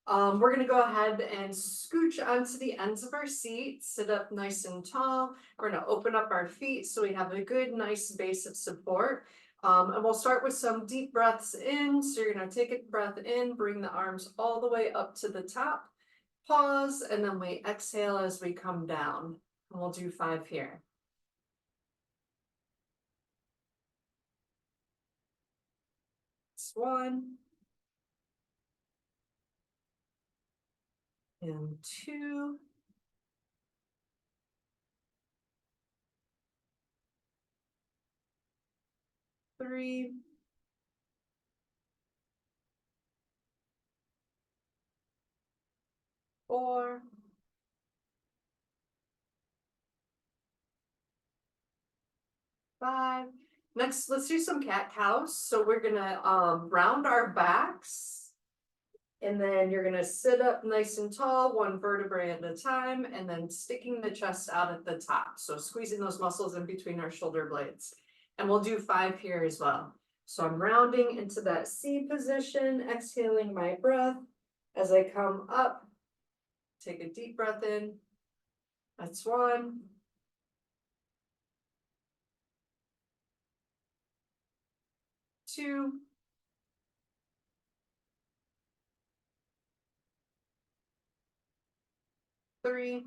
We're gonna go ahead and scooch onto the ends of our seat, sit up nice and tall. We're gonna open up our feet so we have a good, nice base of support. And we'll start with some deep breaths in. So you're gonna take a breath in, bring the arms all the way up to the top, pause, and then we exhale as we come down. And we'll do 5 here. That's 1. And 2. 3. 4. 5. Next, let's do some cat cows. So we're gonna round our backs, and then you're gonna sit up nice and tall, one vertebrae at a time, and then sticking the chest out at the top. So squeezing those muscles in between our shoulder blades. And we'll do 5 here as well. So I'm rounding into that C position, exhaling my breath. As I come up, take a deep breath in. That's 1. 2. 3.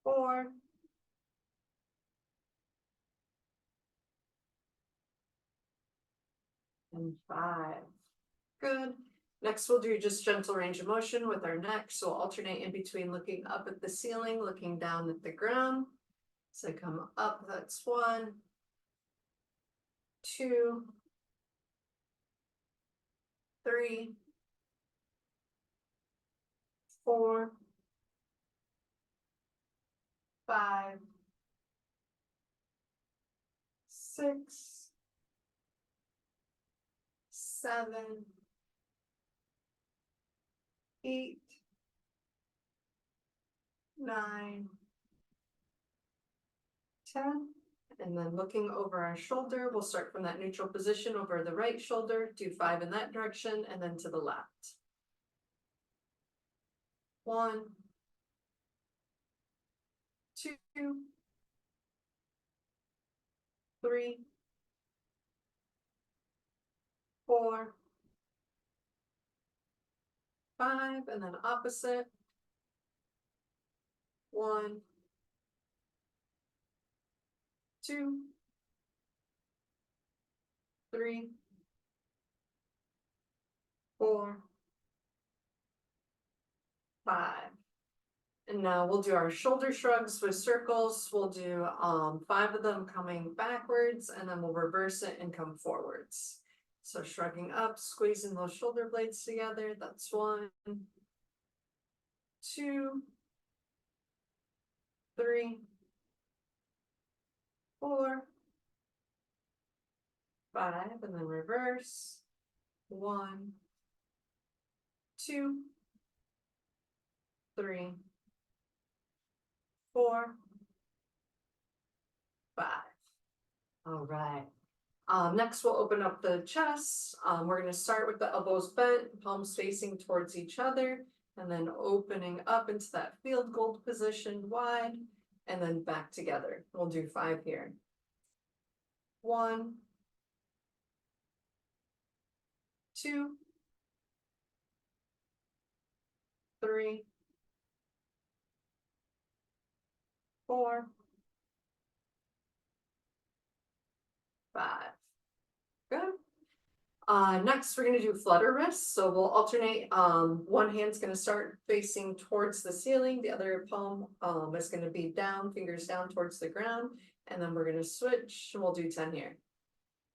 4. And 5. Good. Next, we'll do just gentle range of motion with our neck. So we'll alternate in between looking up at the ceiling, looking down at the ground. So come up, that's 1, 2, 3, 4, 5, 6, 7, 8, 9, 10. And then looking over our shoulder, we'll start from that neutral position over the right shoulder, do 5 in that direction, and then to the left. 1, 2, 3, 4, 5, and then opposite. 1, 2, 3, 4, 5. And now we'll do our shoulder shrugs with circles. We'll do 5 of them coming backwards, and then we'll reverse it and come forwards. So shrugging up, squeezing those shoulder blades together. That's 1, 2, 3, 4, 5, and then reverse. 1, 2, 3, 4, 5. All right. Next, we'll open up the chest. We're going to start with the elbows bent, palms facing towards each other, and then opening up into that field goal position wide, and then back together. We'll do 5 here. 1, 2, 3, 4, 5. Good. Next, we're going to do flutter wrists. So we'll alternate. One hand's going to start facing towards the ceiling. The other palm is going to be down, fingers down towards the ground. And then we're going to switch. And we'll do 10 here.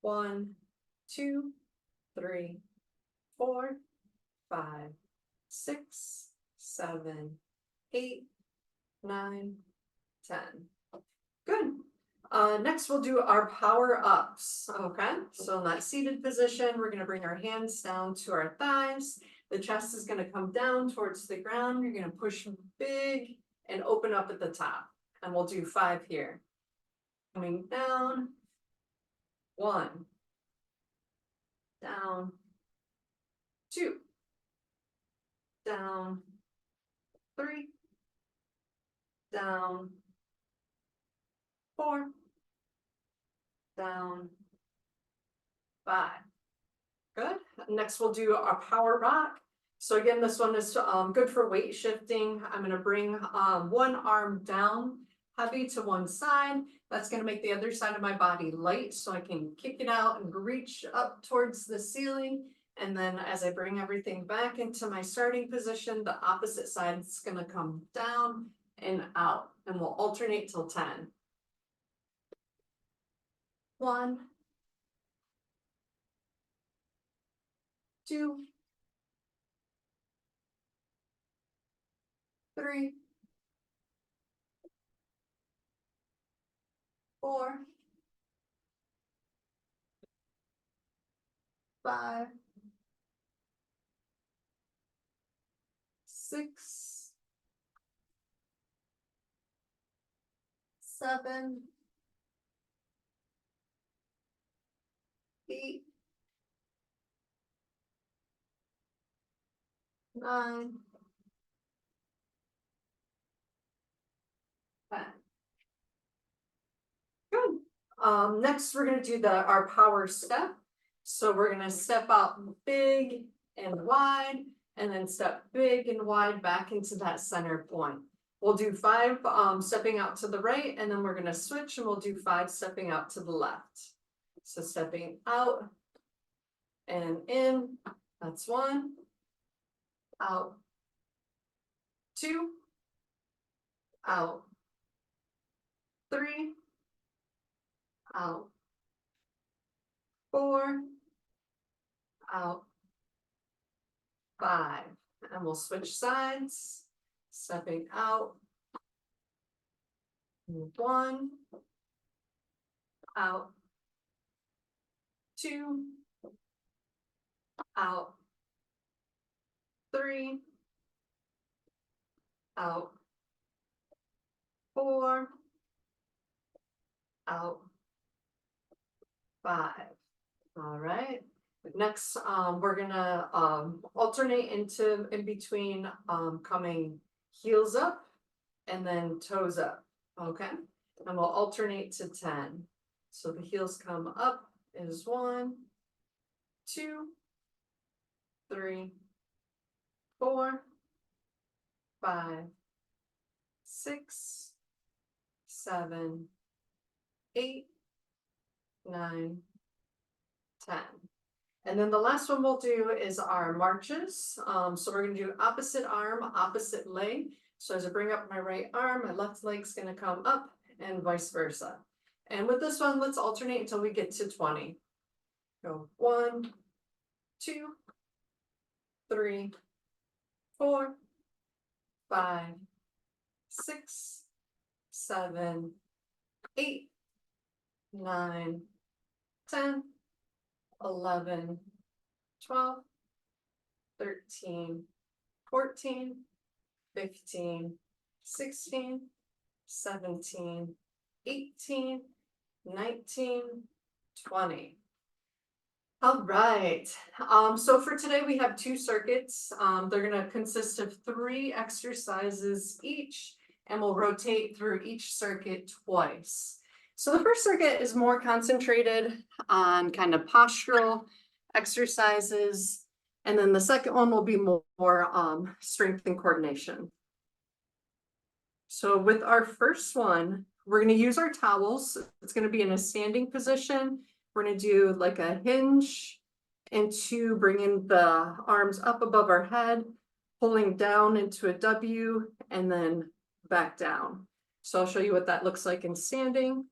1, 2, 3, 4, 5, 6, 7, 8, 9, 10. Good. Next, we'll do our power ups. Okay, so in that seated position, we're going to bring our hands down to our thighs. The chest is going to come down towards the ground. You're going to push big and open up at the top. And we'll do 5 here. Coming down. 1. Down. 2. Down. 3. Down. 4. Down. 5. Good. Next, we'll do our power rock. So again, this one is good for weight shifting. I'm going to bring one arm down heavy to one side. That's going to make the other side of my body light so I can kick it out and reach up towards the ceiling. And then as I bring everything back into my starting position, the opposite side is going to come down and out. And we'll alternate till 10. 1, 2, 3, 4, 5, 6, 7, 8, 9, 10. Good. Next, we're going to do our power step. So we're going to step out big and wide, and then step big and wide back into that center point. We'll do 5 stepping out to the right, and then we're going to switch and we'll do 5 stepping out to the left. So stepping out and in, that's 1. Out. 2. Out. 3. Out. 4. Out. 5. And we'll switch sides. Stepping out. 1. Out. 2. Out. 3. Out. 4. Out. 5. All right. Next, we're gonna alternate in between coming heels up and then toes up. Okay, and we'll alternate to 10. So the heels come up is 1, 2, 3, 4, 5, 6, 7, 8, 9, 10. And then the last one we'll do is our marches. So we're going to do opposite arm, opposite leg. So as I bring up my right arm, my left leg's going to come up and vice versa. And with this one, let's alternate until we get to 20. Go 1, 2, 3, 4, 5, 6, 7, 8, 9, 10, 11, 12, 13, 14, 15, 16, 17, 18, 19, 20. All right. So for today we have 2 circuits. They're going to consist of 3 exercises each, and we'll rotate through each circuit twice. So the first circuit is more concentrated on kind of postural exercises, and then the second one will be more strength and coordination. So with our first one, we're going to use our towels. It's going to be in a standing position. We're going to do like a hinge into bringing the arms up above our head, pulling down into a W, and then back down. So I'll show you what that looks like in standing.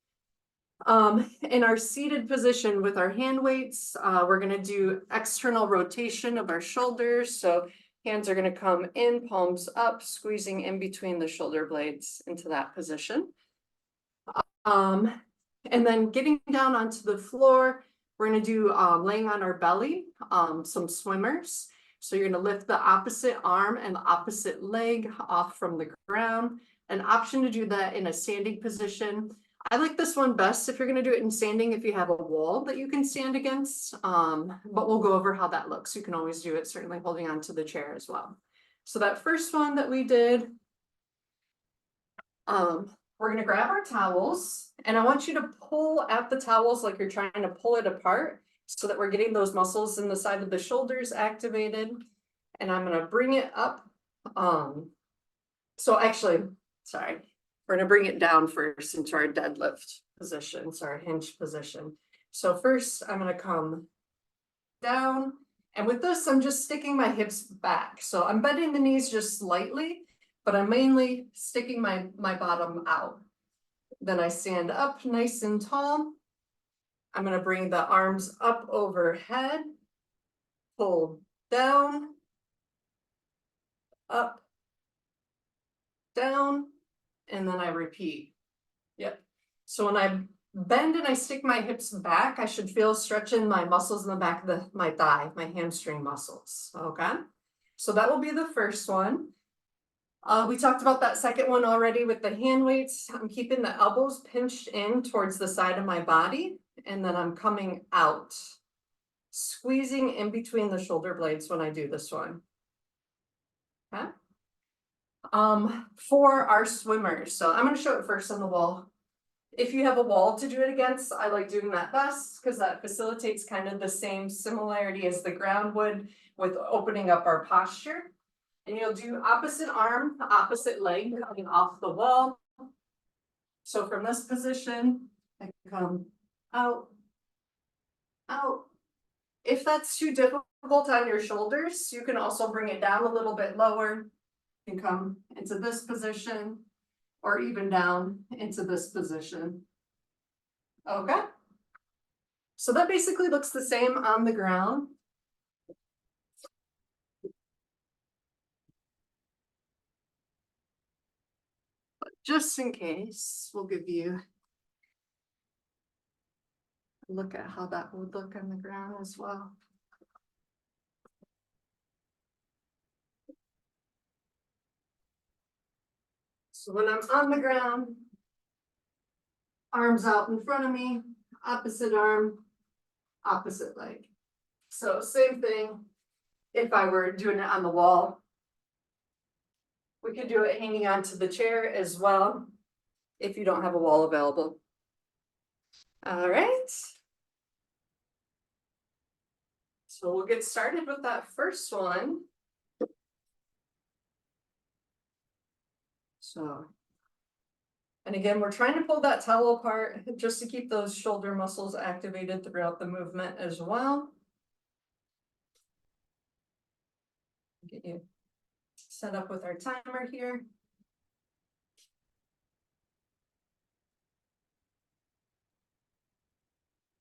In our seated position with our hand weights, we're going to do external rotation of our shoulders. So hands are going to come in, palms up, squeezing in between the shoulder blades into that position. And then getting down onto the floor, we're going to do laying on our belly, some swimmers. So you're going to lift the opposite arm and the opposite leg off from the ground. An option to do that in a standing position. I like this one best if you're gonna do it in standing, if you have a wall that you can stand against. But we'll go over how that looks. You can always do it certainly holding on to the chair as well. So that first one that we did, we're gonna grab our towels and I want you to pull at the towels like you're trying to pull it apart so that we're getting those muscles in the side of the shoulders activated. And I'm gonna bring it up. So actually, sorry, we're gonna bring it down first into our deadlift position, so our hinge position. So first I'm gonna come down, and with this, I'm just sticking my hips back. So I'm bending the knees just slightly, but I'm mainly sticking my bottom out. Then I stand up nice and tall. I'm gonna bring the arms up overhead, pull down, up, down, and then I repeat. Yep. So when I bend and I stick my hips back, I should feel stretching my muscles in the back of my thigh, my hamstring muscles. Okay. So that will be the first one. We talked about that second one already with the hand weights. I'm keeping the elbows pinched in towards the side of my body, and then I'm coming out, squeezing in between the shoulder blades when I do this one. Okay. For our swimmers, so I'm going to show it first on the wall. If you have a wall to do it against, I like doing that best because that facilitates kind of the same similarity as the ground would with opening up our posture. And you'll do opposite arm, opposite leg coming off the wall. So from this position, I come out, out. If that's too difficult on your shoulders, you can also bring it down a little bit lower. You can come into this position or even down into this position. Okay. So that basically looks the same on the ground. But just in case, we'll give you a look at how that would look on the ground as well. So when I'm on the ground, arms out in front of me, opposite arm, opposite leg. So same thing if I were doing it on the wall. We could do it hanging onto the chair as well if you don't have a wall available. All right. So we'll get started with that first one. So, and again, we're trying to pull that towel apart just to keep those shoulder muscles activated throughout the movement as well. Get you set up with our timer here.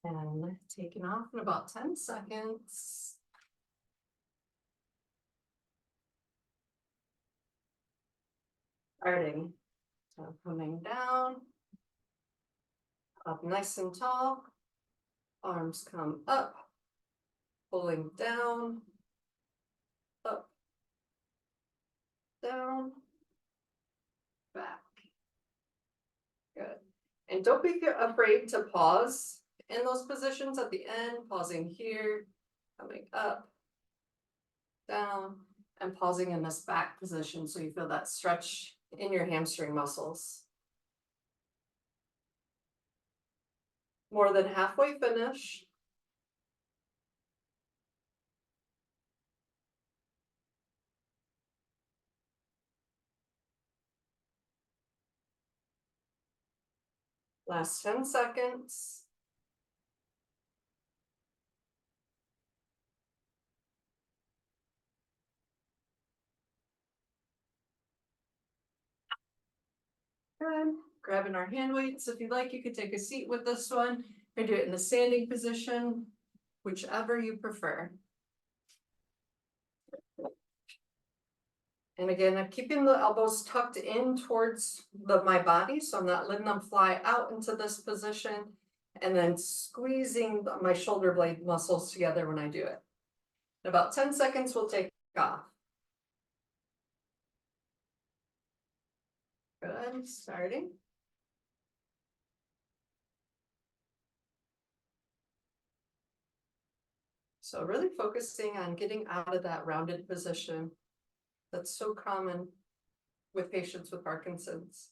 And taking off in about 10 seconds. Starting. So coming down. Up nice and tall. Arms come up. Pulling down. Up. Down. Back. Good. And don't be afraid to pause in those positions at the end, pausing here, coming up, down, and pausing in this back position so you feel that stretch in your hamstring muscles. More than halfway finished. Last 10 seconds. Good. Grabbing our hand weights. If you'd like, you could take a seat with this one or do it in the standing position, whichever you prefer. And again, I'm keeping the elbows tucked in towards my body, so I'm not letting them fly out into this position, and then squeezing my shoulder blade muscles together when I do it. In about 10 seconds, we'll take off. Good, starting. So really focusing on getting out of that rounded position. That's so common with patients with Parkinson's.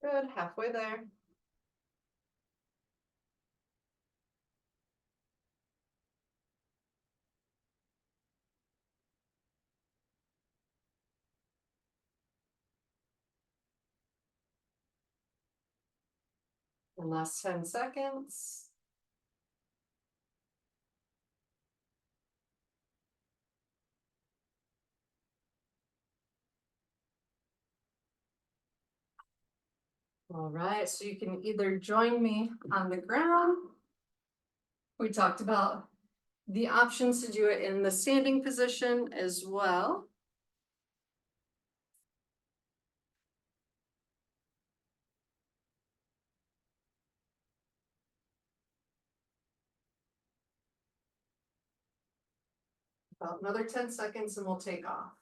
Good, halfway there. And last 10 seconds. All right, so you can either join me on the ground. We talked about the options to do it in the standing position as well. About another 10 seconds and we'll take off.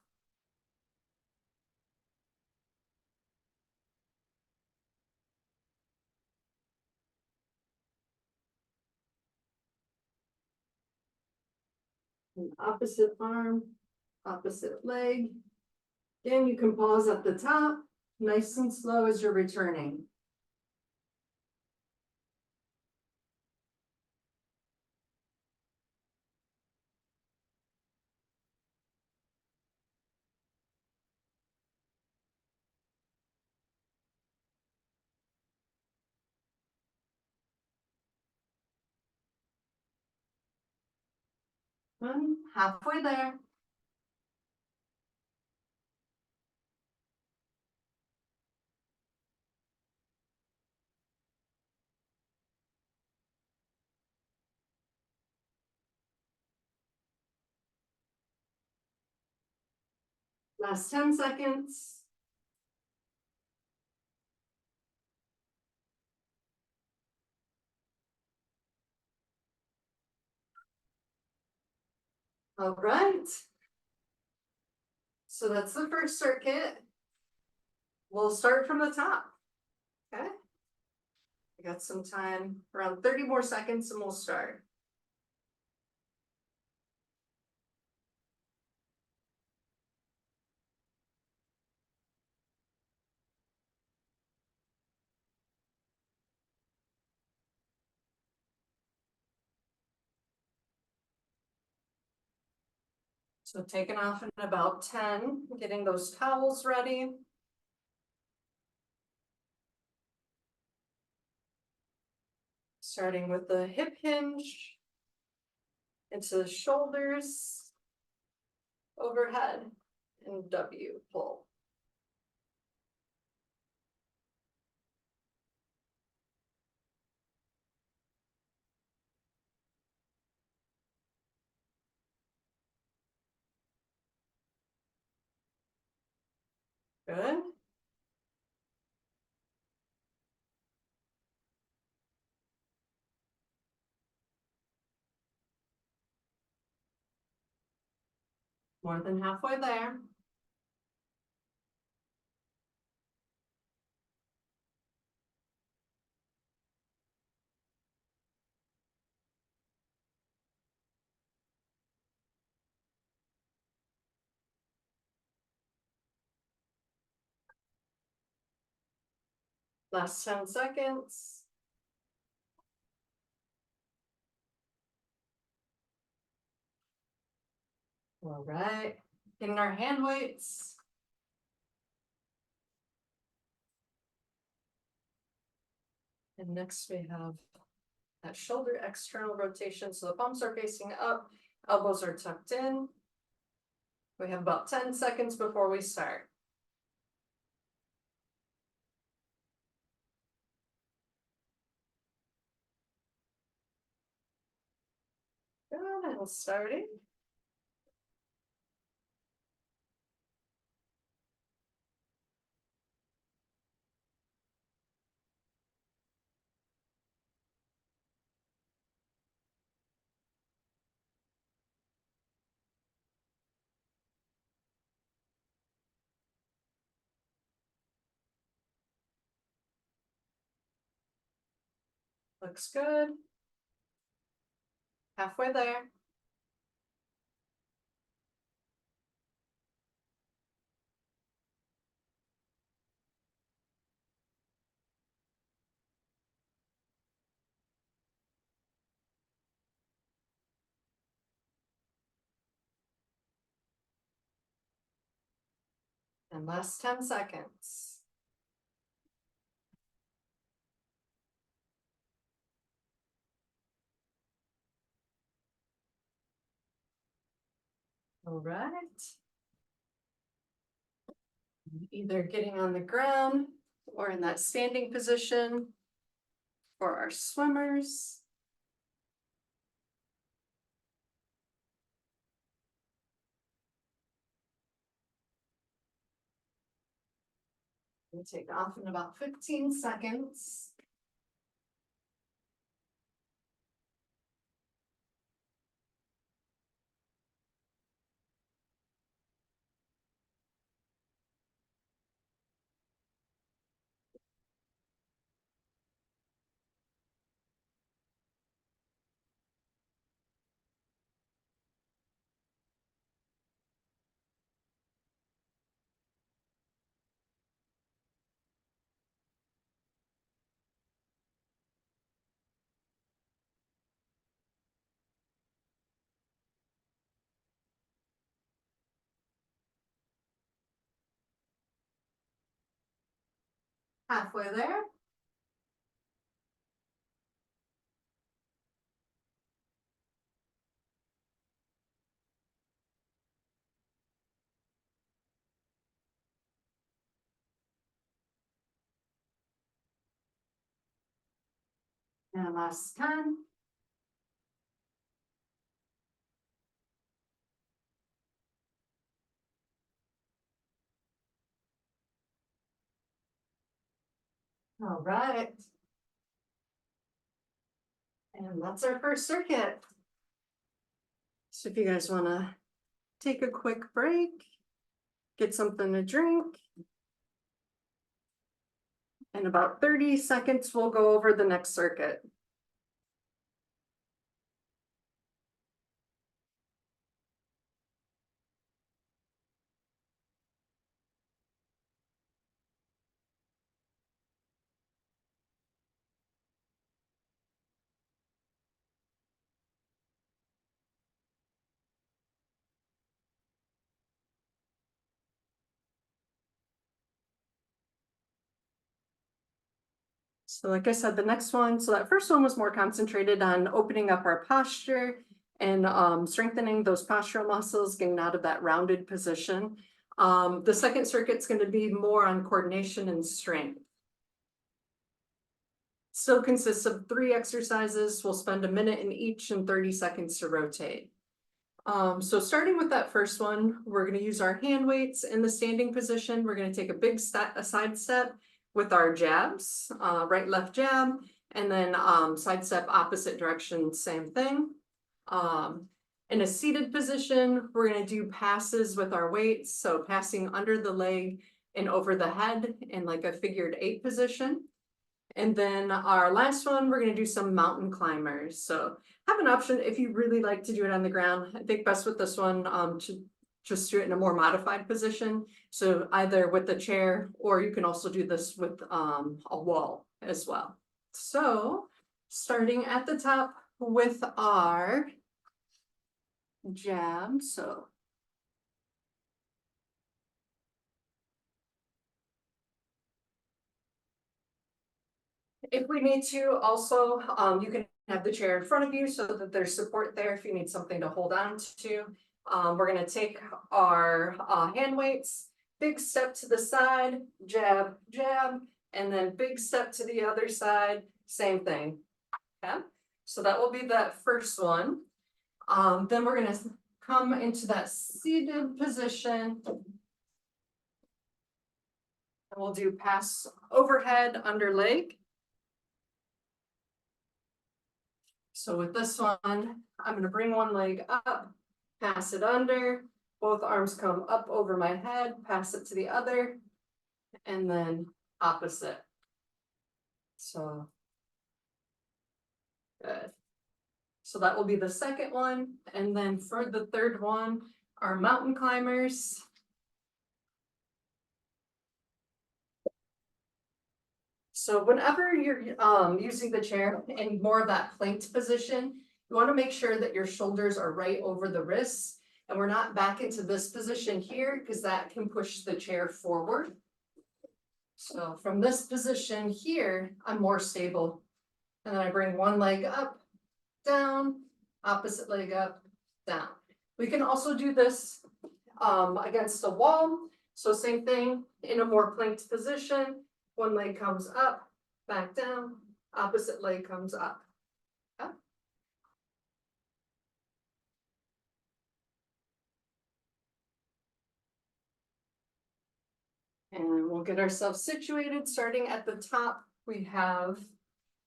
And opposite arm, opposite leg. Again, you can pause at the top, nice and slow as you're returning. And halfway there. Last 10 seconds. All right. So that's the first circuit. We'll start from the top. Okay. I got some time, around 30 more seconds, and we'll start. So taking off in about 10, getting those towels ready. Starting with the hip hinge into the shoulders, overhead, and W pull. Good. More than halfway there. Last 10 seconds. All right, getting our hand weights. And next we have that shoulder external rotation. So the palms are facing up, elbows are tucked in. We have about 10 seconds before we start. Good, and starting. Looks good. Halfway there. And last 10 seconds. All right. Either getting on the ground or in that standing position for our swimmers. We'll take off in about 15 seconds. Halfway there. And last 10. All right. And that's our first circuit. So if you guys want to take a quick break, get something to drink. In about 30 seconds, we'll go over the next circuit. So like I said, the next one, so that first one was more concentrated on opening up our posture and strengthening those postural muscles, getting out of that rounded position. The second circuit's going to be more on coordination and strength. Still consists of 3 exercises. We'll spend a minute in each and 30 seconds to rotate. So starting with that first one, we're going to use our hand weights in the standing position. We're going to take a big side step with our jabs, right, left jab, and then side step opposite direction, same thing. In a seated position, we're going to do passes with our weights. So passing under the leg and over the head in like a figured 8 position. And then our last one, we're going to do some mountain climbers. So have an option if you really like to do it on the ground. I think best with this one to just do it in a more modified position. So either with the chair, or you can also do this with a wall as well. So starting at the top with our jab. So if we need to, also, you can have the chair in front of you so that there's support there if you need something to hold on to. We're going to take our hand weights, big step to the side, jab, jab, and then big step to the other side, same thing. Okay, so that will be that first one. Then we're going to come into that seated position. And we'll do pass overhead, under leg. So with this one, I'm going to bring one leg up, pass it under, both arms come up over my head, pass it to the other, and then opposite. So Good. So that will be the second one, and then for the third one, our mountain climbers. So whenever you're using the chair in more of that planked position, you want to make sure that your shoulders are right over the wrists, and we're not back into this position here because that can push the chair forward. So from this position here, I'm more stable. And then I bring one leg up, down, opposite leg up, down. We can also do this against a wall. So same thing, in a more planked position, one leg comes up, back down, opposite leg comes up. Yeah. And we'll get ourselves situated. Starting at the top, we have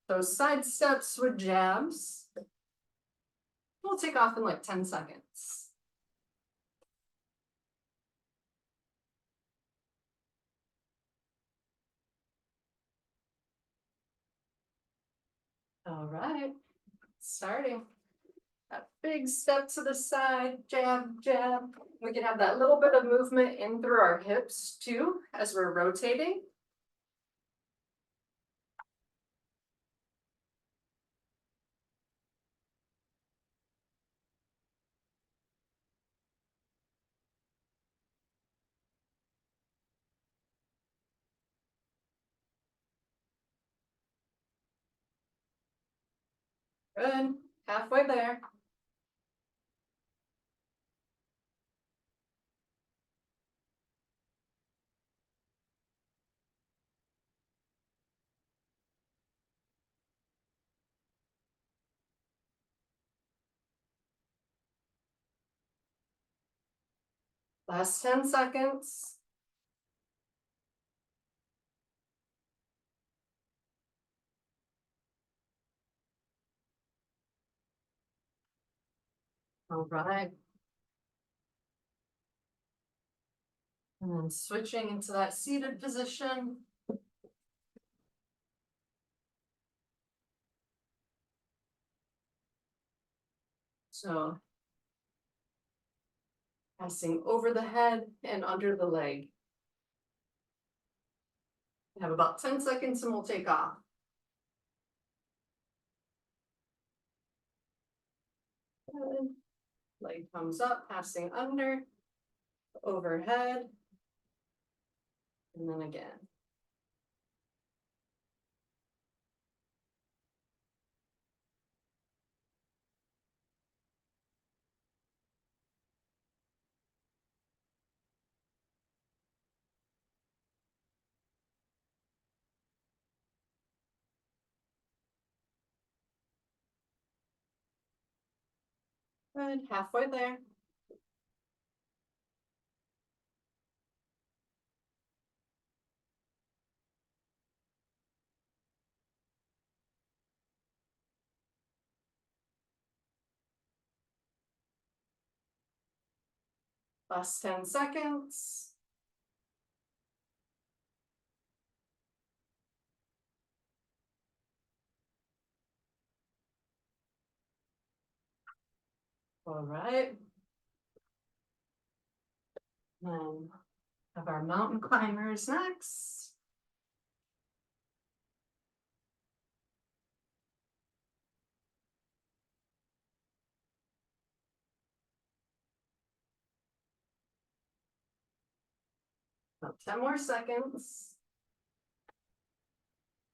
those side steps with jabs. We'll take off in like 10 seconds. All right, starting. A big step to the side, jab, jab. We can have that little bit of movement in through our hips too, as we're rotating. Good, halfway there. Last 10 seconds. All right. And then switching into that seated position. So passing over the head and under the leg. We have about 10 seconds and we'll take off. Good. Leg comes up, passing under, overhead, and then again. Good, halfway there. Last 10 seconds. All right. And have our mountain climbers next. About 10 more seconds.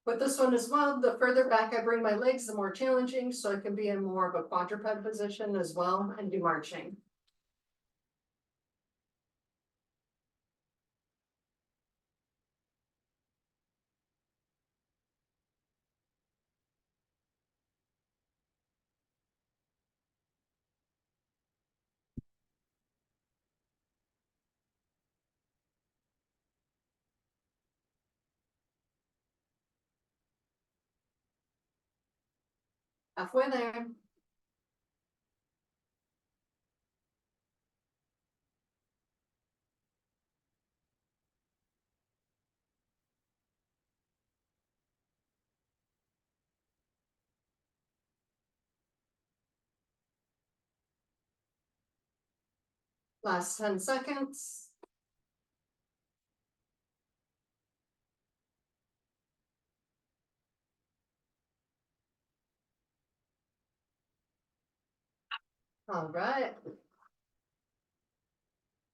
With this one as well, the further back I bring my legs, the more challenging, so I can be in more of a quadruped position as well and do marching. Halfway there. Last 10 seconds. All right.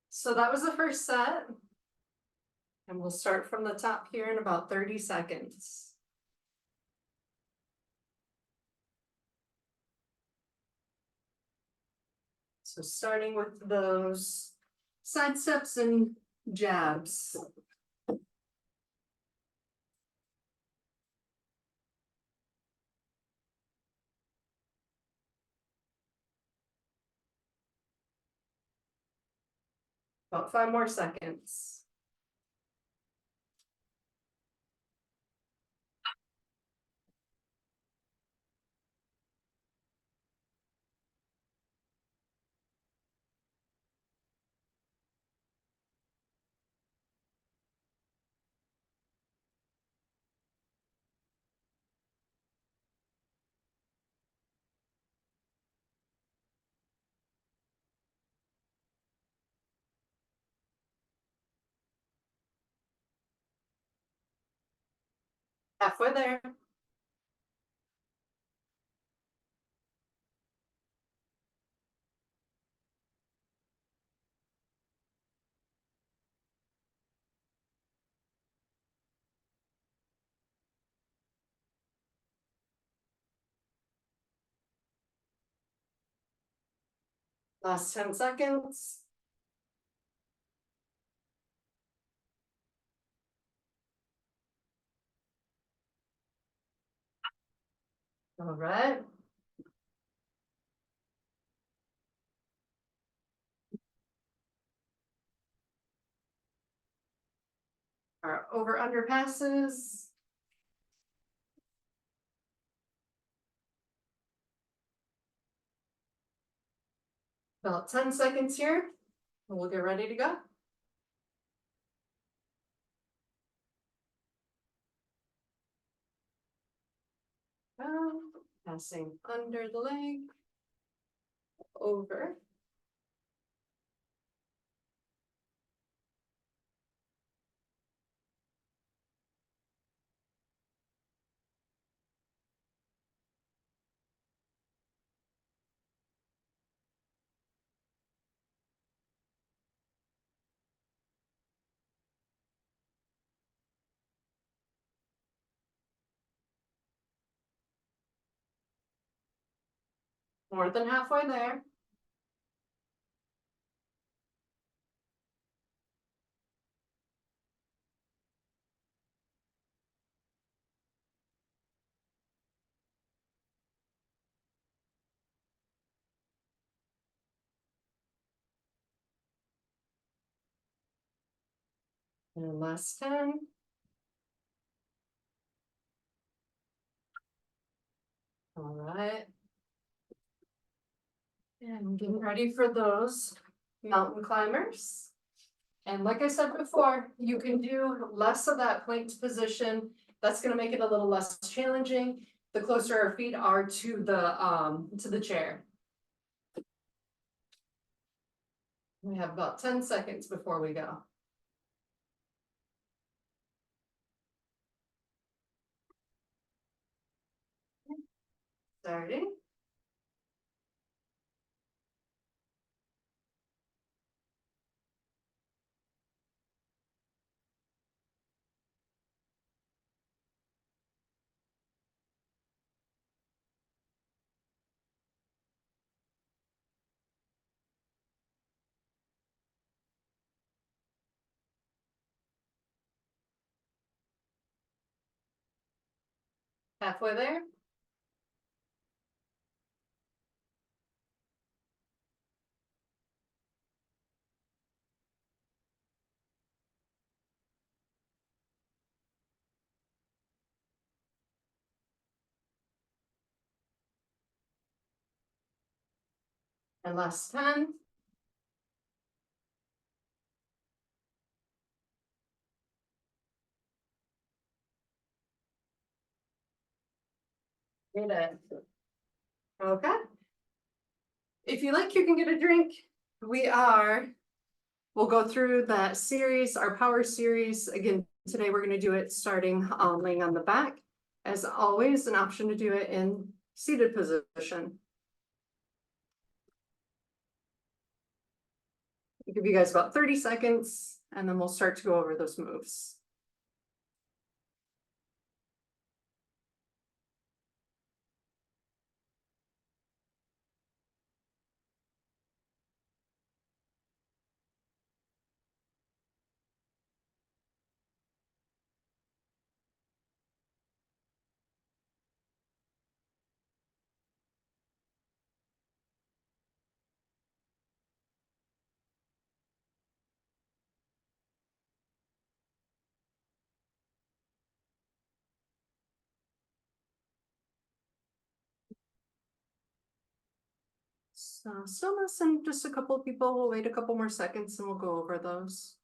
So that was the first set. And we'll start from the top here in about 30 seconds. So starting with those side steps and jabs. About 5 more seconds. Halfway there. Last 10 seconds. All right. Our over under passes. About 10 seconds here. And we'll get ready to go. Passing under the leg. Over. More than halfway there. And last 10. All right. And getting ready for those mountain climbers. And like I said before, you can do less of that planked position. That's gonna make it a little less challenging. The closer our feet are to the chair. We have about 10 seconds before we go. Starting. Halfway there. And last 10. Get it. Okay. If you like, you can get a drink. we'll go through that series, our power series. Again, today we're gonna do it starting laying on the back. As always, an option to do it in seated position. I'll give you guys about 30 seconds and then we'll start to go over those moves. So still missing just a couple of people. We'll wait a couple more seconds and we'll go over those.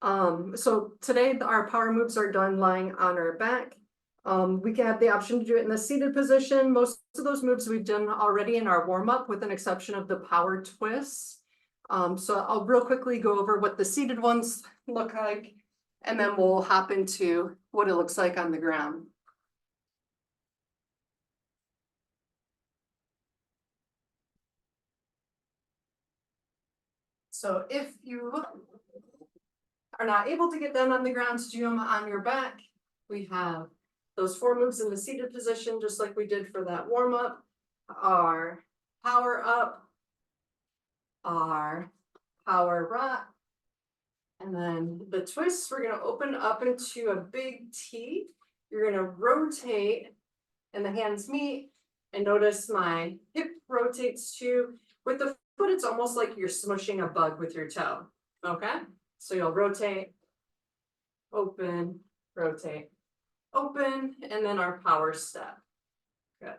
So today our power moves are done lying on our back. We can have the option to do it in the seated position. Most of those moves we've done already in our warm-up with an exception of the power twists. So I'll real quickly go over what the seated ones look like, and then we'll hop into what it looks like on the ground. So if you are not able to get them on the ground to do them on your back, we have those 4 moves in the seated position, just like we did for that warm up. Our power up, our power rock, and then the twists, we're gonna open up into a big T. You're gonna rotate and the hands meet, and notice my hip rotates too. With the foot, it's almost like you're smushing a bug with your toe, okay? So you'll rotate, open, rotate, open, and then our power step. Good.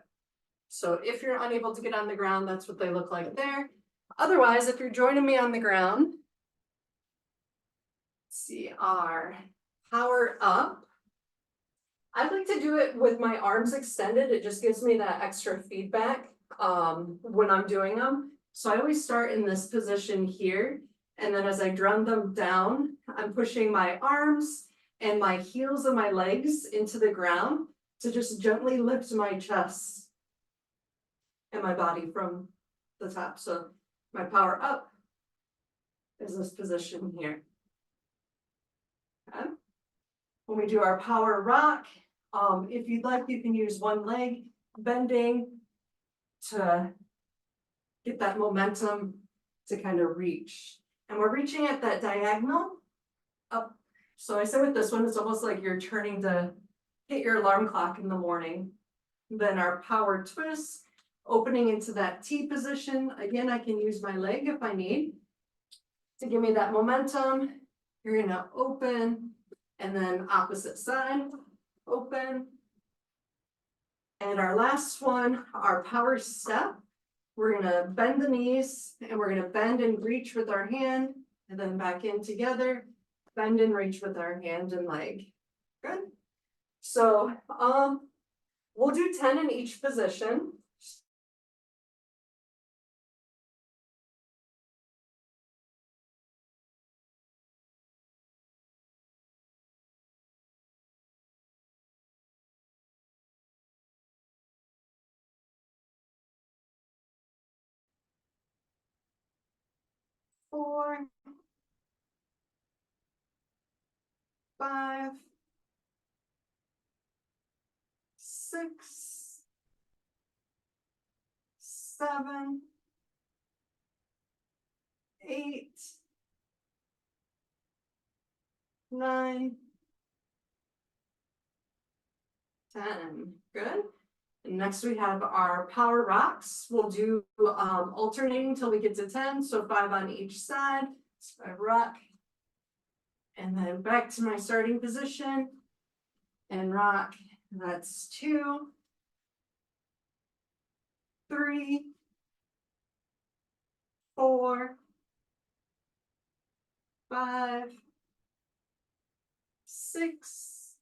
So if you're unable to get on the ground, that's what they look like there. Otherwise, if you're joining me on the ground, see our power up. I'd like to do it with my arms extended. It just gives me that extra feedback when I'm doing them. So I always start in this position here. And then as I drum them down, I'm pushing my arms and my heels of my legs into the ground to just gently lift my chest and my body from the top. So my power up is this position here. Okay. When we do our power rock, if you'd like, you can use one leg bending to get that momentum to kind of reach. And we're reaching at that diagonal up. So I said with this one, it's almost like you're turning to hit your alarm clock in the morning. Then our power twist, opening into that T position. Again, I can use my leg if I need to give me that momentum. You're gonna open and then opposite side, open. And our last one, our power step. We're gonna bend the knees and we're gonna bend and reach with our hand and then back in together, bend and reach with our hand and leg. Good. So we'll do 10 in each position. Four, 5, 6, 7, 8, 9, 10. Good. And next we have our power rocks. We'll do alternating until we get to 10. So 5 on each side. So I rock. And then back to my starting position and rock. That's 2, 3, 4, 5, 6,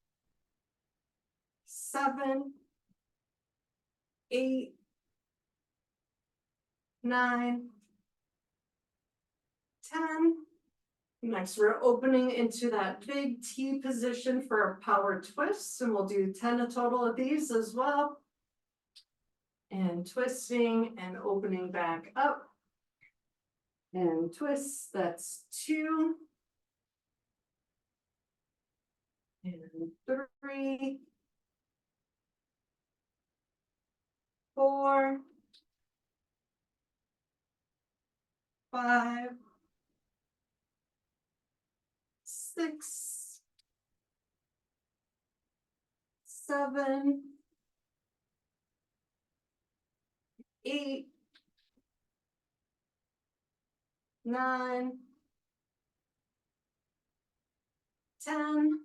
7, 8, 9, 10. Next, we're opening into that big T position for our power twists, and we'll do 10 a total of these as well. And twisting and opening back up. And twist, that's 2. And 3. 4. 5. 6. 7. 8. 9. 10.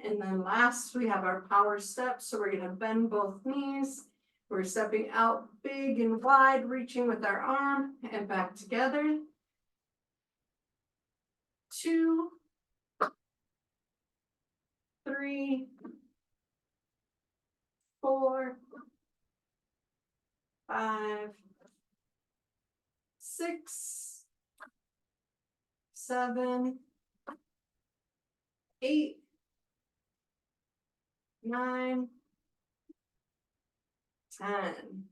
And then last, we have our power step. So we're gonna bend both knees. We're stepping out big and wide, reaching with our arm and back together. 2, 3, 4, 5, 6, 7, 8, 9, 10.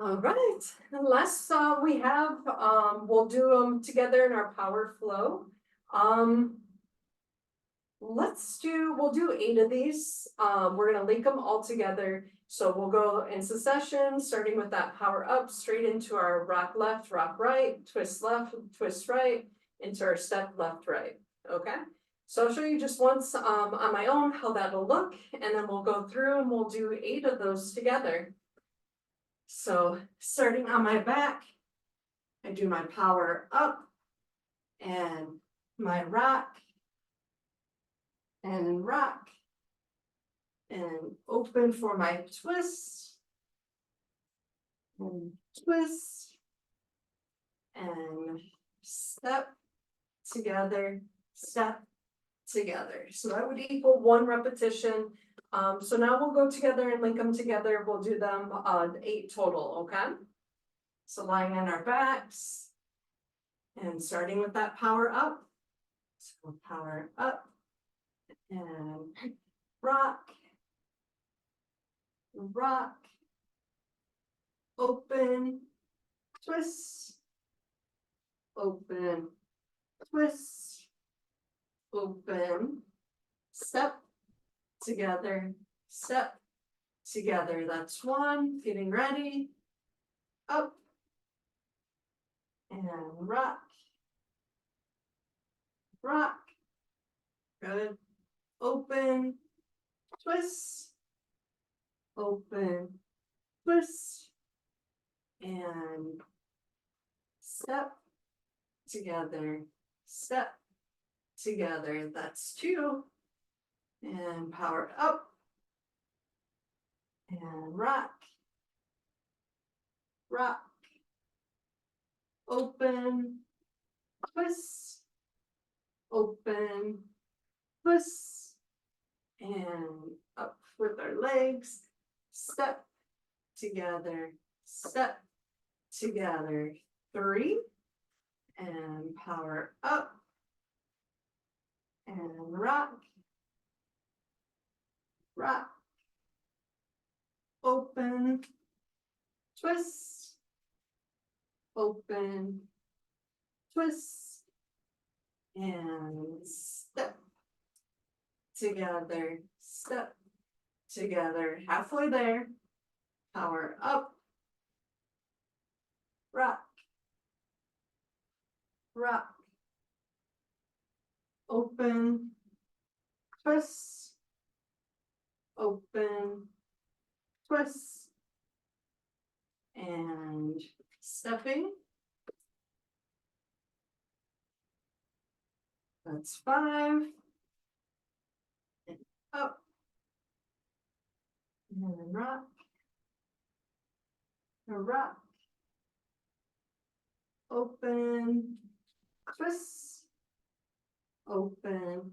All right, and last we have, we'll do them together in our power flow. We'll do 8 of these. We're gonna link them all together. So we'll go in succession, starting with that power up, straight into our rock left, rock right, twist left, twist right, into our step left, right, okay? So I'll show you just once on my own how that'll look, and then we'll go through and we'll do 8 of those together. So starting on my back, I do my power up and my rock and rock and open for my twist and twist and step together, step together. So that would equal 1 repetition. So now we'll go together and link them together. We'll do them 8 total, okay? So lying on our backs and starting with that power up. So power up and rock, rock, open, twist, open, twist, open, step together, step together. That's 1. Getting ready. Up and rock, rock. Good. Open, twist, open, twist, and step together, step together. That's 2. And power up and rock, rock, open, twist, open, twist, and up with our legs, step together, step together. 3, and power up and rock, rock, open, twist, open, twist, and step together, step together. Halfway there, power up, rock, rock, open, twist, open, twist, and stepping. That's 5. And up. And then rock. A rock. Open. Twist. Open.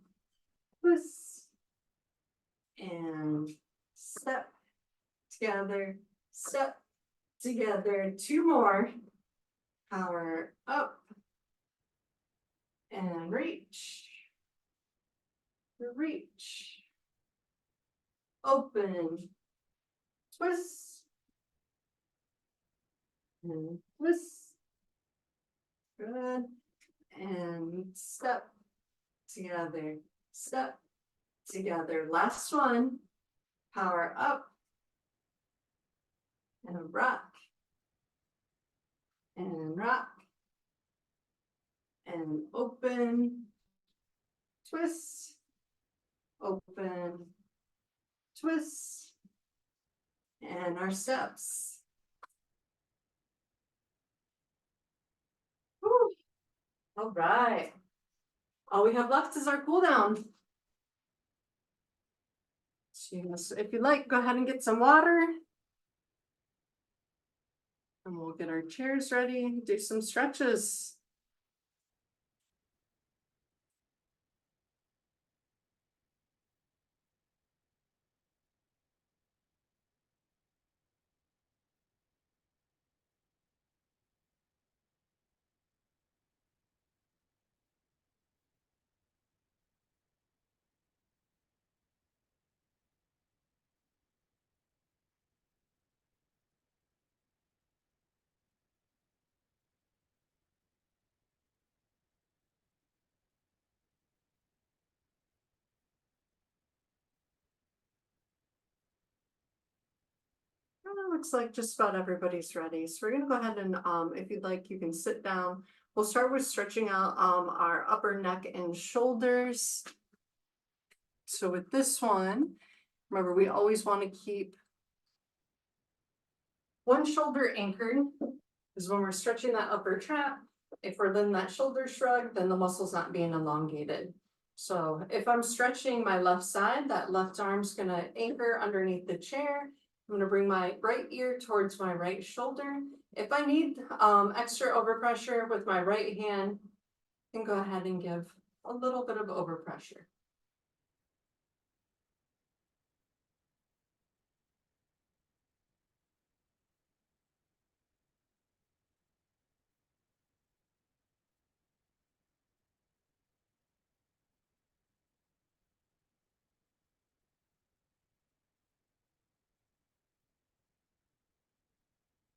Twist. And step together, step, together, 2 more. Power up. And reach. Reach. Open. Twist. And twist. Good. And step. Together. Step. Together. Last one. Power up. And rock. And rock. And open. Twist. Open. Twist. And our steps. Whew. All right. All we have left is our cool down. So if you'd like, go ahead and get some water. And we'll get our chairs ready, do some stretches. Looks like just about everybody's ready. So we're gonna go ahead and, if you'd like, you can sit down. We'll start with stretching out our upper neck and shoulders. So with this one, remember, we always want to keep one shoulder anchored, because when we're stretching that upper trap, if we're letting that shoulder shrug, then the muscle's not being elongated. So if I'm stretching my left side, that left arm's gonna anchor underneath the chair. I'm gonna bring my right ear towards my right shoulder. If I need extra overpressure with my right hand, I can go ahead and give a little bit of overpressure.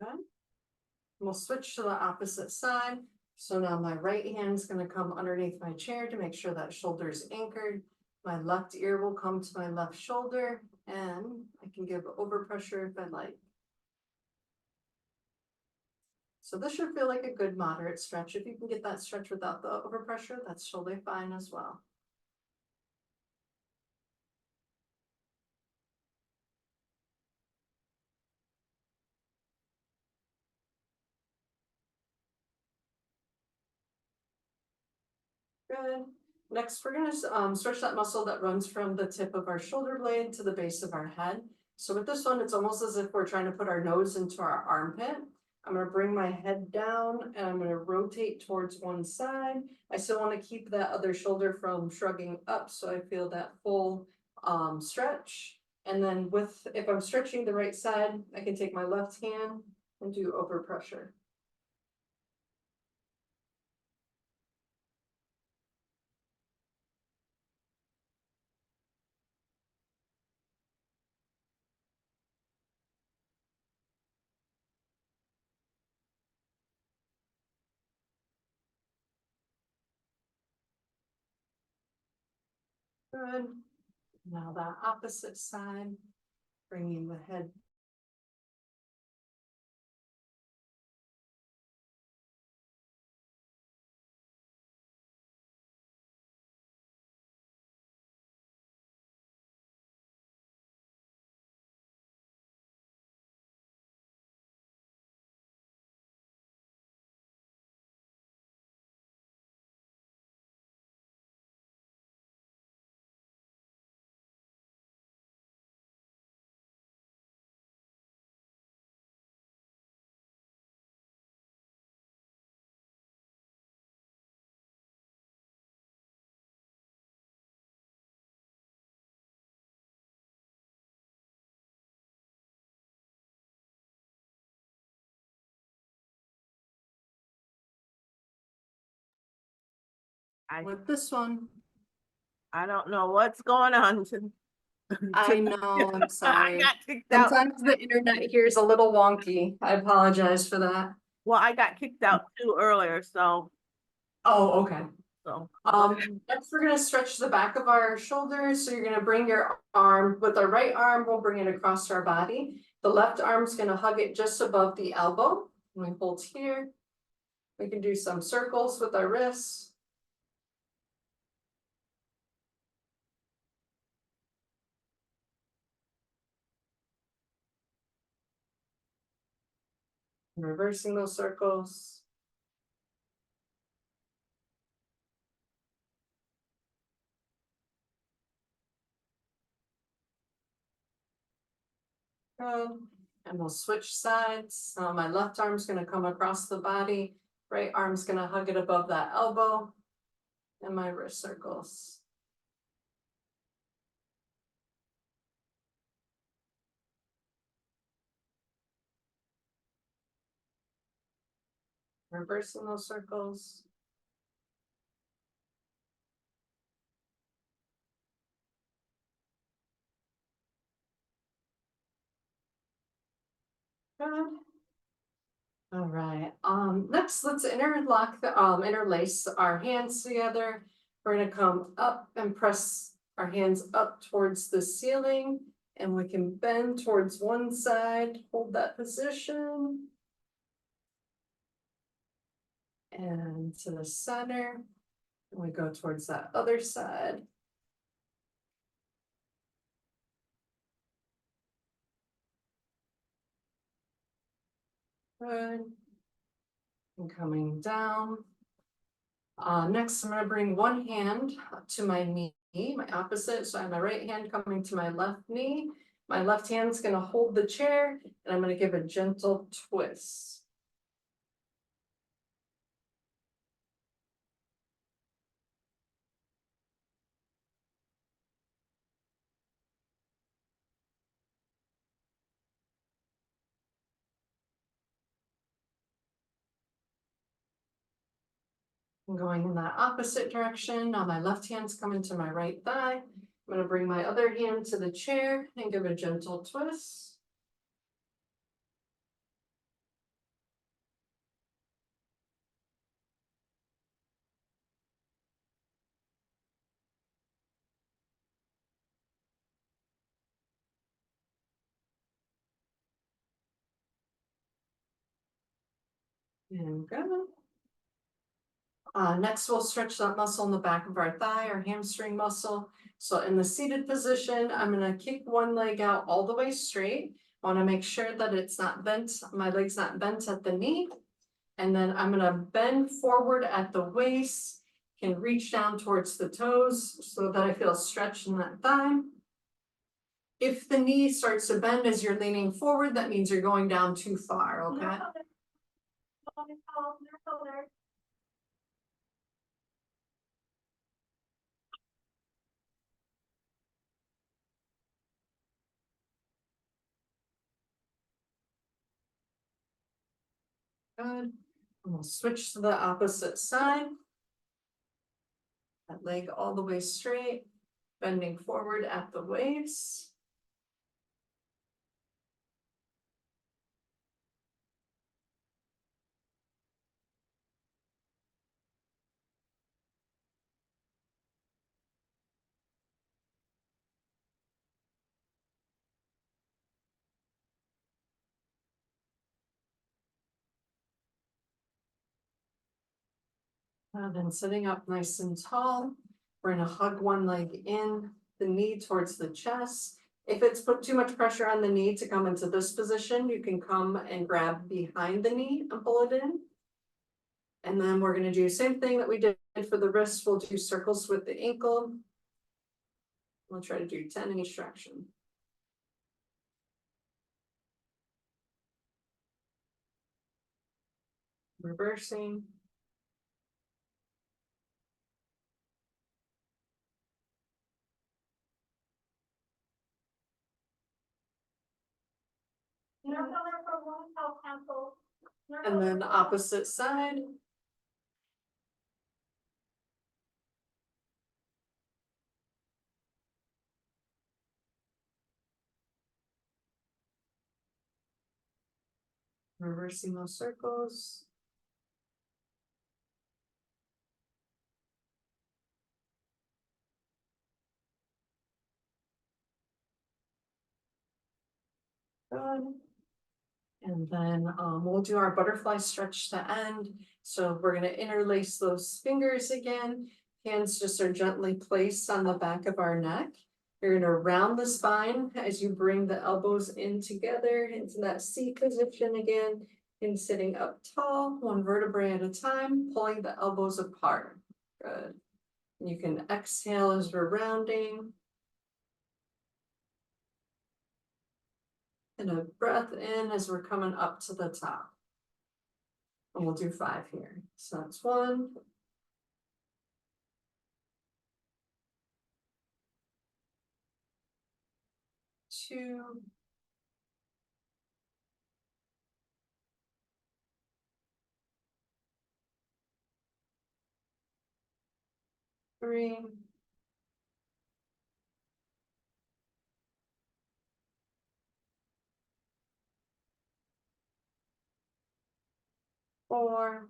Okay. We'll switch to the opposite side. So now my right hand's gonna come underneath my chair to make sure that shoulder's anchored. My left ear will come to my left shoulder, and I can give overpressure if I like. So this should feel like a good moderate stretch. If you can get that stretch without the overpressure, that's totally fine as well. Good. Next, we're gonna stretch that muscle that runs from the tip of our shoulder blade to the base of our head. So with this one, it's almost as if we're trying to put our nose into our armpit. I'm gonna bring my head down and I'm gonna rotate towards one side. I still wanna keep that other shoulder from shrugging up so I feel that full stretch. And then if I'm stretching the right side, I can take my left hand and do overpressure. Good. Now that opposite side, bringing the head with this one. I don't know what's going on. I know, I'm I sorry. got kicked out. Sometimes the internet here is a little wonky. I apologize for that. Well, I got kicked out too earlier, so Oh, okay. so Next we're gonna stretch the back of our shoulders. So you're gonna bring your arm, with our right arm, we'll bring it across our body. The left arm's gonna hug it just above the elbow. And we hold here. We can do some circles with our wrists. And reversing those circles. Good. And we'll switch sides. My left arm's gonna come across the body. Right arm's gonna hug it above that elbow. And my wrist circles. Reversing those circles. Good. All right, next let's interlace our hands together. We're gonna come up and press our hands up towards the ceiling. And we can bend towards one side, hold that position. And to the center, and we go towards that other side. Good. And coming down. Next, I'm gonna bring one hand to my knee, my opposite. So I have my right hand coming to my left knee. My left hand's gonna hold the chair and I'm gonna give a gentle twist. I'm going in that opposite direction. Now my left hand's coming to my right thigh. I'm gonna bring my other hand to the chair and give a gentle twist. And go. Next, we'll stretch that muscle in the back of our thigh, our hamstring muscle. So in the seated position, I'm gonna kick one leg out all the way straight. I wanna make sure that it's not bent, my leg's not bent at the knee. And then I'm gonna bend forward at the waist, can reach down towards the toes so that I feel stretched in that thigh. If the knee starts to bend as you're leaning forward, that means you're going down too far, okay? Good. And we'll switch to the opposite side. That leg all the way straight, bending forward at the waist. Then sitting up nice and tall, we're gonna hug one leg in, the knee towards the chest. If it's put too much pressure on the knee to come into this position, you can come and grab behind the knee and pull it in. And then we're gonna do the same thing that we did for the wrist. We'll do circles with the ankle. We'll try to do 10 in each direction. Reversing. And then opposite side. Reversing those circles. Good. And then we'll do our butterfly stretch to end. So we're gonna interlace those fingers again. Hands just are gently placed on the back of our neck. You're gonna round the spine as you bring the elbows in together into that C position again. And sitting up tall, one vertebrae at a time, pulling the elbows apart. Good. You can exhale as we're rounding. And a breath in as we're coming up to the top. And we'll do 5 here. So that's 1. 2. 3. 4.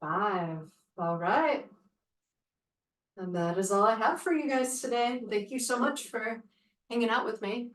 5. All right. And that is all I have for you guys today. Thank you so much for hanging out with me.